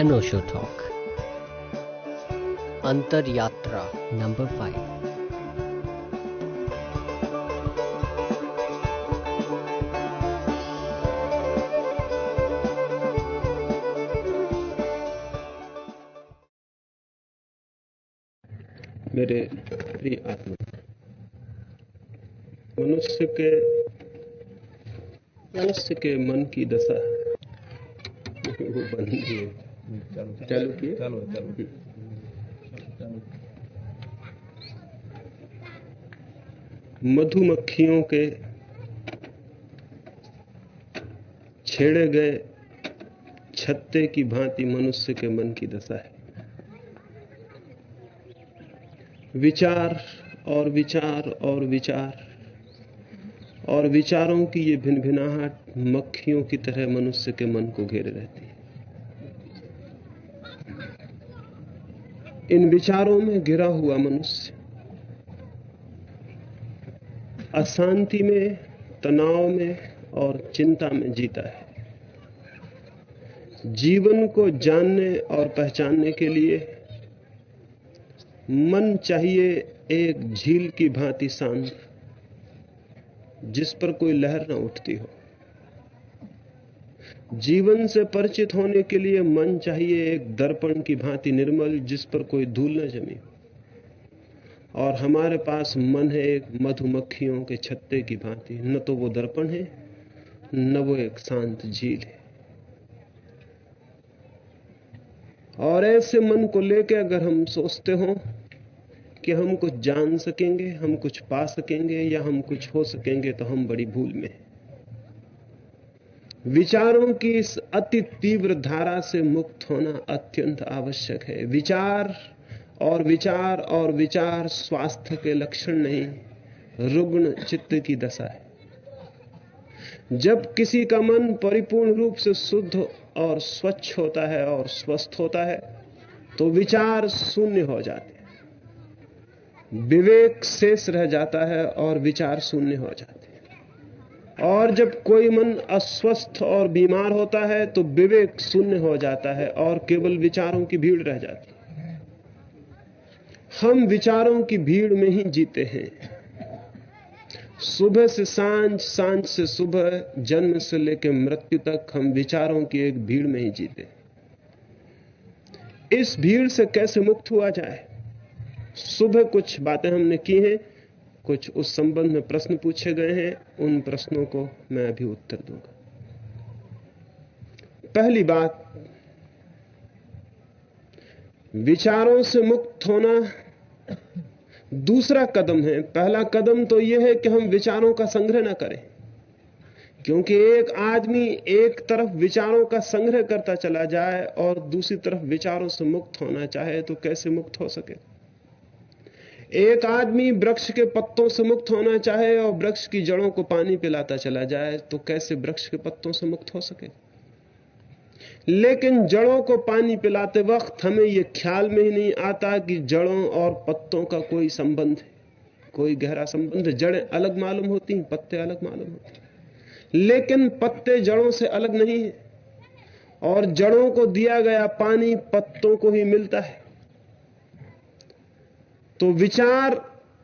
अनोशो talk अंतर यात्रा number 5। मेरे प्रिय आत्मा, मनुष्य के मन की दशा वो बन गई है। चालू किए। मधुमक्खियों के छेड़े गए छत्ते की भांति मनुष्य के मन की दशा है। विचार और विचार और विचार और विचारों की ये भिनभिनाहट मक्खियों की तरह मनुष्य के मन को घेरे रहती है। इन विचारों में घिरा हुआ मनुष्य अशांति में, तनाव में और चिंता में जीता है। जीवन को जानने और पहचानने के लिए मन चाहिए एक झील की भांति शांत, जिस पर कोई लहर न उठती हो। जीवन से परिचित होने के लिए मन चाहिए एक दर्पण की भांति निर्मल, जिस पर कोई धूल न जमी हो। और हमारे पास मन है एक मधुमक्खियों के छत्ते की भांति, न तो वो दर्पण है न वो एक शांत झील है। और ऐसे मन को लेकर अगर हम सोचते हो कि हम कुछ जान सकेंगे, हम कुछ पा सकेंगे या हम कुछ हो सकेंगे, तो हम बड़ी भूल में हैं। विचारों की इस अति तीव्र धारा से मुक्त होना अत्यंत आवश्यक है। विचार और विचार और विचार स्वास्थ्य के लक्षण नहीं, रुग्ण चित्त की दशा है। जब किसी का मन परिपूर्ण रूप से शुद्ध और स्वच्छ होता है और स्वस्थ होता है, तो विचार शून्य हो जाते हैं, विवेक शेष रह जाता है और विचार शून्य हो जाते हैं। और जब कोई मन अस्वस्थ और बीमार होता है, तो विवेक शून्य हो जाता है और केवल विचारों की भीड़ रह जाती है। हम विचारों की भीड़ में ही जीते हैं। सुबह से सांझ, सांझ से सुबह, जन्म से लेकर मृत्यु तक हम विचारों की एक भीड़ में ही जीते हैं। इस भीड़ से कैसे मुक्त हुआ जाए? सुबह कुछ बातें हमने की हैं, कुछ उस संबंध में प्रश्न पूछे गए हैं, उन प्रश्नों को मैं अभी उत्तर दूंगा। पहली बात, विचारों से मुक्त होना दूसरा कदम है। पहला कदम तो यह है कि हम विचारों का संग्रह ना करें, क्योंकि एक आदमी एक तरफ विचारों का संग्रह करता चला जाए और दूसरी तरफ विचारों से मुक्त होना चाहे, तो कैसे मुक्त हो सके? एक आदमी वृक्ष के पत्तों से मुक्त होना चाहे और वृक्ष की जड़ों को पानी पिलाता चला जाए, तो कैसे वृक्ष के पत्तों से मुक्त हो सके? लेकिन जड़ों को पानी पिलाते वक्त हमें यह ख्याल में ही नहीं आता कि जड़ों और पत्तों का कोई संबंध है, कोई गहरा संबंध है। जड़ें अलग मालूम होती हैं, पत्ते अलग मालूम होते हैं, लेकिन पत्ते जड़ों से अलग नहीं है। और जड़ों को दिया गया पानी पत्तों को ही मिलता है। तो विचार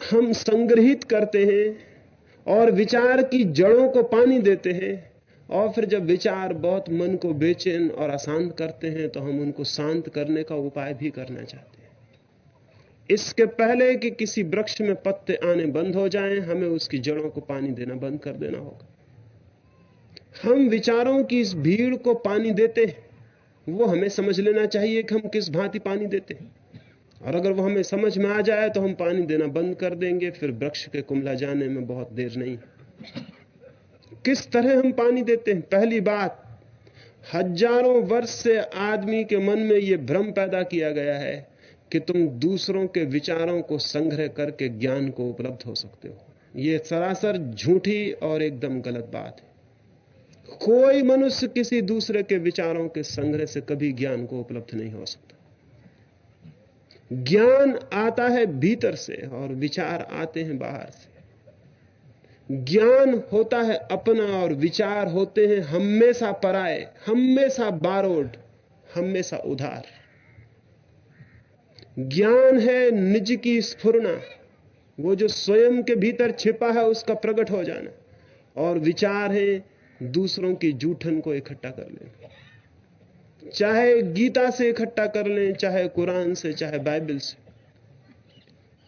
हम संग्रहित करते हैं और विचार की जड़ों को पानी देते हैं, और फिर जब विचार बहुत मन को बेचैन और अशांत करते हैं, तो हम उनको शांत करने का उपाय भी करना चाहते हैं। इसके पहले कि किसी वृक्ष में पत्ते आने बंद हो जाएं, हमें उसकी जड़ों को पानी देना बंद कर देना होगा। हम विचारों की इस भीड़ को पानी देते हैं, वो हमें समझ लेना चाहिए कि हम किस भांति पानी देते हैं। और अगर वो हमें समझ में आ जाए तो हम पानी देना बंद कर देंगे, फिर वृक्ष के कुम्हला जाने में बहुत देर नहीं। किस तरह हम पानी देते हैं? पहली बात, हजारों वर्ष से आदमी के मन में यह भ्रम पैदा किया गया है कि तुम दूसरों के विचारों को संग्रह करके ज्ञान को उपलब्ध हो सकते हो। यह सरासर झूठी और एकदम गलत बात है। कोई मनुष्य किसी दूसरे के विचारों के संग्रह से कभी ज्ञान को उपलब्ध नहीं हो सकता। ज्ञान आता है भीतर से और विचार आते हैं बाहर से। ज्ञान होता है अपना और विचार होते हैं हमेशा पराये, हमेशा बारोड, हमेशा उधार। ज्ञान है निज की स्फुरना, वो जो स्वयं के भीतर छिपा है उसका प्रकट हो जाना। और विचार है दूसरों की जूठन को इकट्ठा कर लेना, चाहे गीता से इकट्ठा कर लें, चाहे कुरान से, चाहे बाइबल से,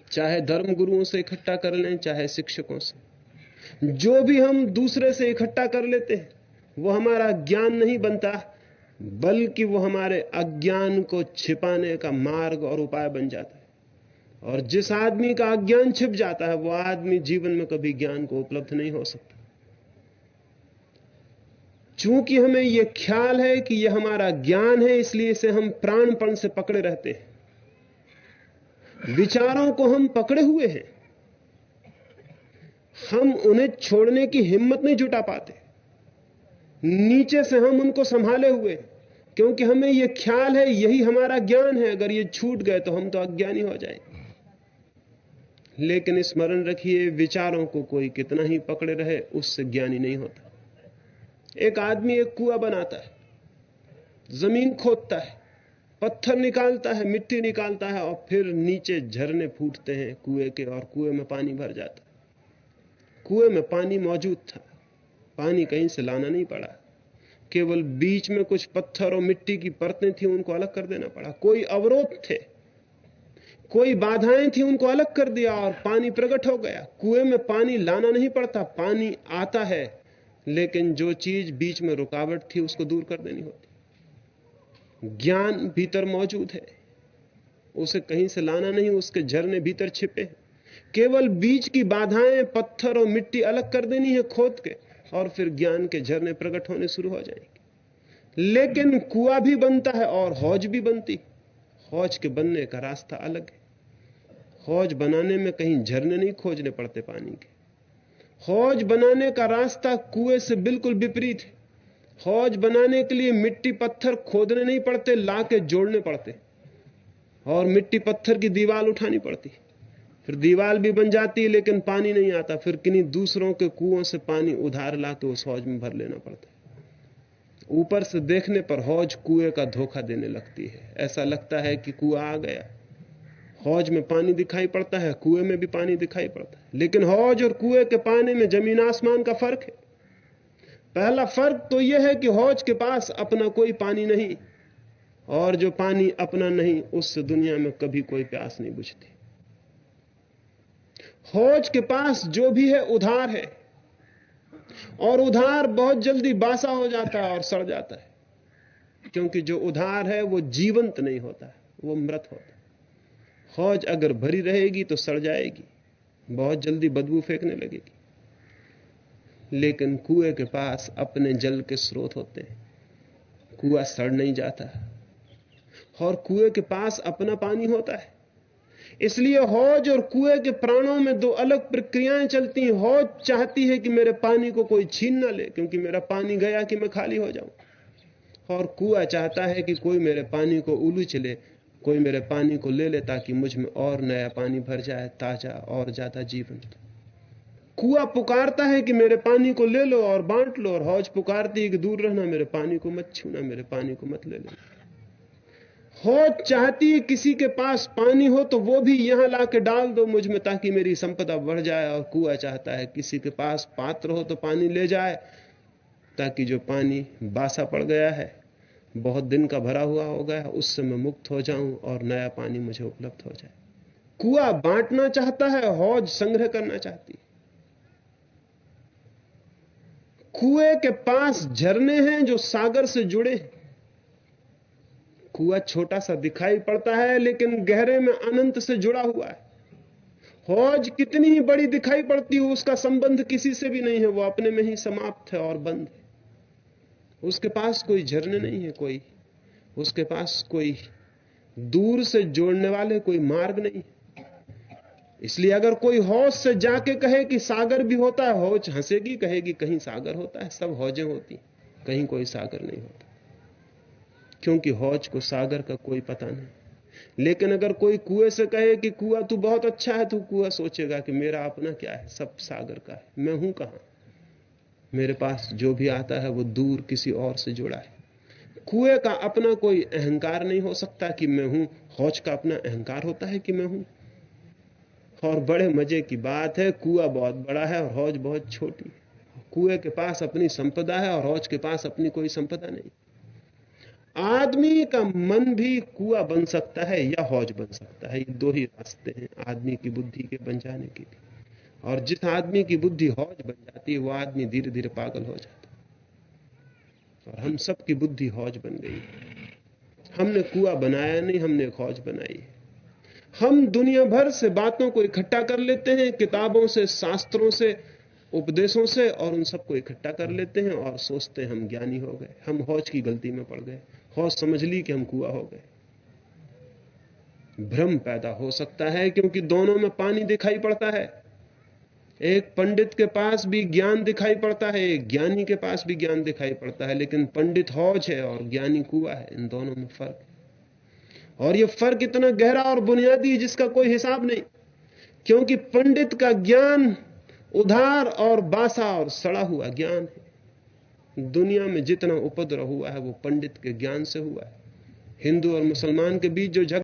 चाहे धर्म गुरुओं से इकट्ठा कर लें, चाहे शिक्षकों से। जो भी हम दूसरे से इकट्ठा कर लेते हैं वो हमारा ज्ञान नहीं बनता, बल्कि वो हमारे अज्ञान को छिपाने का मार्ग और उपाय बन जाता है। और जिस आदमी का अज्ञान छिप जाता है वो आदमी जीवन में कभी ज्ञान को उपलब्ध नहीं हो सकता। चूंकि हमें यह ख्याल है कि यह हमारा ज्ञान है, इसलिए इसे हम प्राणपण से पकड़े रहते हैं। विचारों को हम पकड़े हुए हैं, हम उन्हें छोड़ने की हिम्मत नहीं जुटा पाते। नीचे से हम उनको संभाले हुए, क्योंकि हमें यह ख्याल है यही हमारा ज्ञान है, अगर ये छूट गए तो हम तो अज्ञानी हो जाएंगे। लेकिन स्मरण रखिए, विचारों को कोई कितना ही पकड़े रहे उससे ज्ञानी नहीं होता। एक आदमी एक कुआं बनाता है, जमीन खोदता है, पत्थर निकालता है, मिट्टी निकालता है, और फिर नीचे झरने फूटते हैं कुएं के, और कुएं में पानी भर जाता है। कुएं में पानी मौजूद था, पानी कहीं से लाना नहीं पड़ा, केवल बीच में कुछ पत्थर और मिट्टी की परतें थी, उनको अलग कर देना पड़ा। कोई अवरोध थे, कोई बाधाएं थी, उनको अलग कर दिया और पानी प्रकट हो गया। कुएं में पानी लाना नहीं पड़ता, पानी आता है, लेकिन जो चीज बीच में रुकावट थी उसको दूर कर देनी होती। ज्ञान भीतर मौजूद है, उसे कहीं से लाना नहीं, उसके झरने भीतर छिपे हैं। केवल बीच की बाधाएं, पत्थर और मिट्टी अलग कर देनी है खोद के, और फिर ज्ञान के झरने प्रकट होने शुरू हो जाएंगे। लेकिन कुआं भी बनता है और हौज भी बनती। हौज के बनने का रास्ता अलग है। हौज बनाने में कहीं झरने नहीं खोजने पड़ते पानी के। हौज बनाने का रास्ता कुएं से बिल्कुल विपरीत है। हौज बनाने के लिए मिट्टी पत्थर खोदने नहीं पड़ते, लाके जोड़ने पड़ते, और मिट्टी पत्थर की दीवार उठानी पड़ती। फिर दीवार भी बन जाती है, लेकिन पानी नहीं आता। फिर किन्हीं दूसरों के कुओं से पानी उधार लाके उस हौज में भर लेना पड़ता है। ऊपर से देखने पर हौज कुएं का धोखा देने लगती है। ऐसा लगता है कि कुआं आ गया, हौज में पानी दिखाई पड़ता है, कुएं में भी पानी दिखाई पड़ता है। लेकिन हौज और कुएं के पानी में जमीन आसमान का फर्क है। पहला फर्क तो यह है कि हौज के पास अपना कोई पानी नहीं, और जो पानी अपना नहीं उससे दुनिया में कभी कोई प्यास नहीं बुझती। हौज के पास जो भी है उधार है, और उधार बहुत जल्दी बासा हो जाता है और सड़ जाता है, क्योंकि जो उधार है वो जीवंत नहीं होता है, वो मृत होता है। हौज अगर भरी रहेगी तो सड़ जाएगी, बहुत जल्दी बदबू फेंकने लगेगी। लेकिन कुएं के पास अपने जल के स्रोत होते हैं, कुआं सड़ नहीं जाता, और कुएं के पास अपना पानी होता है। इसलिए हौज और कुएं के प्राणों में दो अलग प्रक्रियाएं चलती हैं। हौज चाहती है कि मेरे पानी को कोई छीन ना ले, क्योंकि मेरा पानी गया कि मैं खाली हो जाऊं, और कुआं चाहता है कि कोई मेरे पानी को उलूच ले, कोई मेरे पानी को ले ले, ताकि मुझ में और नया पानी भर जाए, ताजा और ज्यादा जीवंत। कुआं पुकारता है कि मेरे पानी को ले लो और बांट लो, और हौज पुकारती है कि दूर रहना, मेरे पानी को मत छूना, मेरे पानी को मत ले लेना। हौज चाहती है किसी के पास पानी हो तो वो भी यहां लाके डाल दो मुझ में, ताकि मेरी संपदा बढ़ जाए। और कुआं चाहता है किसी के पास पात्र हो तो पानी ले जाए, ताकि जो पानी बासा पड़ गया है, बहुत दिन का भरा हुआ हो गया, उससे मैं मुक्त हो जाऊं और नया पानी मुझे उपलब्ध हो जाए। कुआं बांटना चाहता है, हौज संग्रह करना चाहती है। कुएं के पास झरने हैं जो सागर से जुड़े हैं। कुआं छोटा सा दिखाई पड़ता है, लेकिन गहरे में अनंत से जुड़ा हुआ है। हौज कितनी ही बड़ी दिखाई पड़ती है, उसका संबंध किसी से भी नहीं है, वो अपने में ही समाप्त है और बंद है। उसके पास कोई झरने नहीं है, कोई उसके पास कोई दूर से जोड़ने वाले कोई मार्ग नहीं। इसलिए अगर कोई हौज से जाके कहे कि सागर भी होता है, हौज हंसेगी, कहेगी कहीं सागर होता है, सब हौजें होती, कहीं कोई सागर नहीं होता, क्योंकि हौज को सागर का कोई पता नहीं। लेकिन अगर कोई कुएं से कहे कि कुआं तू बहुत अच्छा है, तो कुआं सोचेगा कि मेरा अपना क्या है, सब सागर का है, मैं हूं कहां, मेरे पास जो भी आता है वो दूर किसी और से जुड़ा है। कुएं का अपना कोई अहंकार नहीं हो सकता कि मैं हूं। हौज का अपना अहंकार होता है कि मैं हूं। और बड़े मजे की बात है, कुआं बहुत बड़ा है और हौज बहुत छोटी। कुएं के पास अपनी संपदा है और हौज के पास अपनी कोई संपदा नहीं। आदमी का मन भी कुआं बन सकता है या हौज बन सकता है। ये दो ही रास्ते हैं आदमी की बुद्धि के बन जाने के लिए। और जिस आदमी की बुद्धि हौज बन जाती है वो आदमी धीरे धीरे पागल हो जाता है। और हम सब की बुद्धि हौज बन गई। हमने कुआं बनाया नहीं, हमने एक हौज बनाई। हम दुनिया भर से बातों को इकट्ठा कर लेते हैं, किताबों से, शास्त्रों से, उपदेशों से, और उन सबको इकट्ठा कर लेते हैं और सोचते हैं हम ज्ञानी हो गए। हम हौज की गलती में पड़ गए। हौज समझ ली कि हम कुआं हो गए। भ्रम पैदा हो सकता है क्योंकि दोनों में पानी दिखाई पड़ता है। एक पंडित के पास भी ज्ञान दिखाई पड़ता है, एक ज्ञानी के पास भी ज्ञान दिखाई पड़ता है, लेकिन पंडित हौज है और ज्ञानी कुआं है। इन दोनों में फर्क है। और यह फर्क इतना गहरा और बुनियादी है जिसका कोई हिसाब नहीं। क्योंकि पंडित का ज्ञान उधार और बासा और सड़ा हुआ ज्ञान है। दुनिया में जितना उपद्रव हुआ है वो पंडित के ज्ञान से हुआ है। हिंदू और मुसलमान के बीच जो झगड़ा